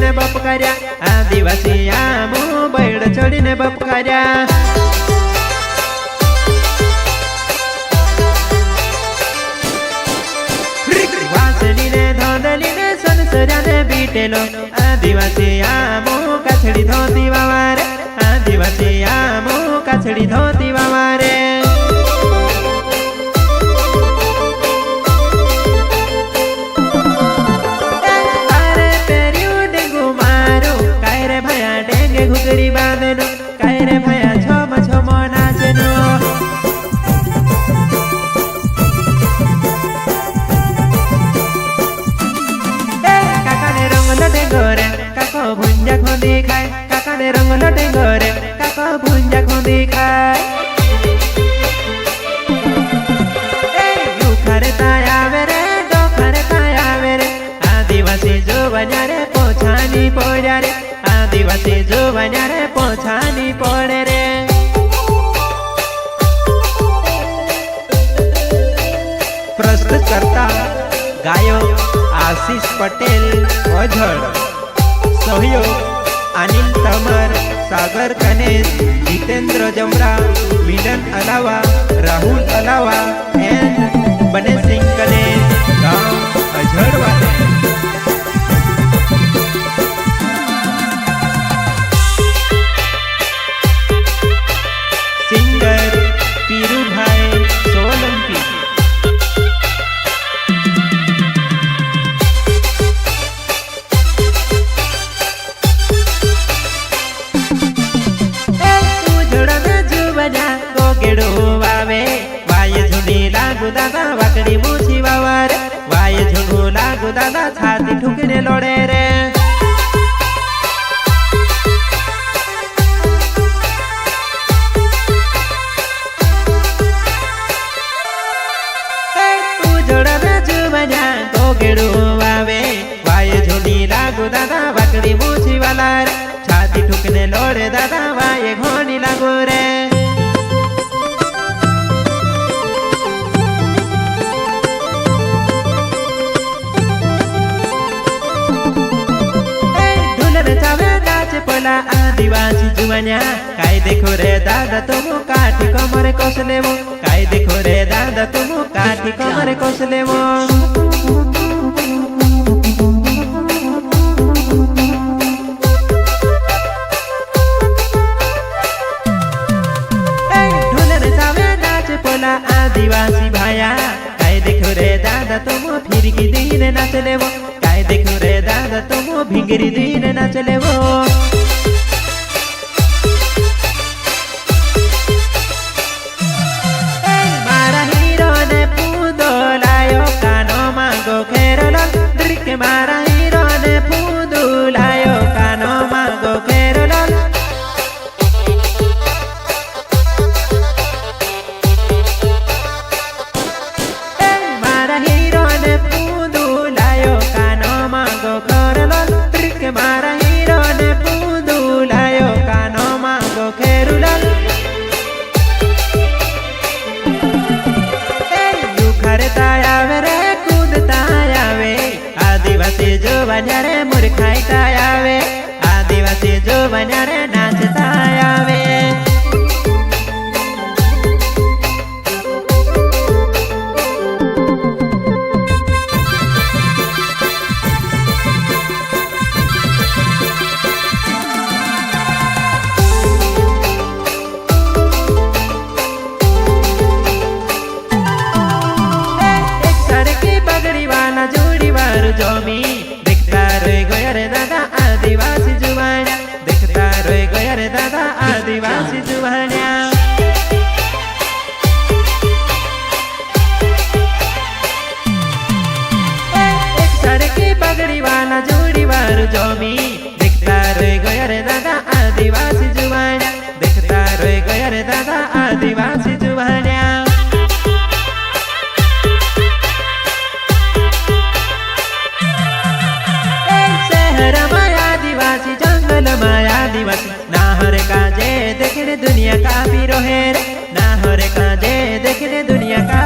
चढ़ीने बाप कर्या आदिवासी आमो बैड़ चढ़ीने बाप कर्या वासनी ने धोंदली ने सनसर्या ने बीटेलो आदिवासी आमो काछड़ी धोती वावारे आदिवासी आमो काछड़ी धोती वावारे घुगरी बांधनो काय रे भया छम छम नाचनो काका ने रंग लटे गोरे काका भुंजा खोदी खाए काका ने रंग लटे गोरे काका भुंजा खोदी खाए युखारे ताया वेरे दोखारे ताया वेरे आदिवासी जो बजारे पोछानी पोजा रे आदिवासी जो बजारे पोछानी पड़े रे प्रस्तुत करता गायक आशीष पटेल ओझड़ सहयोग अनिल तमर सागर कनेश जितेंद्र जमरा मिलन अलावा राहुल अलावा एंड बने सिंह कनेश गांव अझड़ वाले सिंगर पीरू भाई सोलंकी जुबना गोगेड़ो वावे वाय झुनी लागू दादा वाकड़ी मूछी वावारे वाय झुनू लागू दादा छाती ठुकने लोड़े रे गोगेड़ो वावे वाय झुनी लागू दादा वाकड़ी मूछी वाला रे छाती ठुकने लोड़े दादा वाय घोनी लागू रे ढोलर चावे नाचे पोला आदिवासी जुवान्या काय देखो रे दादा तुम काठी कमरे कोसले वो काय देखो रे दादा तुम काठी कमरे कोसले वो आदिवासी भाया काय देखो रे दादा तुम फिरकी दीने नाचले वो काय देखो रे दादा तुम भिंगरी दीने नाचले वो मारा हीरो ने पूदो लायो कानो मांगो खेरलो ड्रिक मारा हीरो ने पूदो लायो कानो मांगो खेरलो मारा हीरो ने पूदू लायो कानो मांगो खेरुलाल युखारे तायावे रे कूद तायावे आदिवासी जो बजारे मुरखाई तायावे आदिवासी जो बजारे नाच तायावे जोमी देखता रोए गया रे दादा आदिवासी जुवान्या देखता रोए गया रे दादा आदिवासी जुवान्या एक सर की पगड़ी वाला जोड़ी वार जोमी देखता रोए गया रे दादा आदिवासी जुवान्या देखता रोए गया रे दादा आदिवासी जुवान्या आदिवासी जंगल में आदिवासी नाहर काजे देखने दुनिया का भी रोहे रे नाहर काजे देखने दुनिया का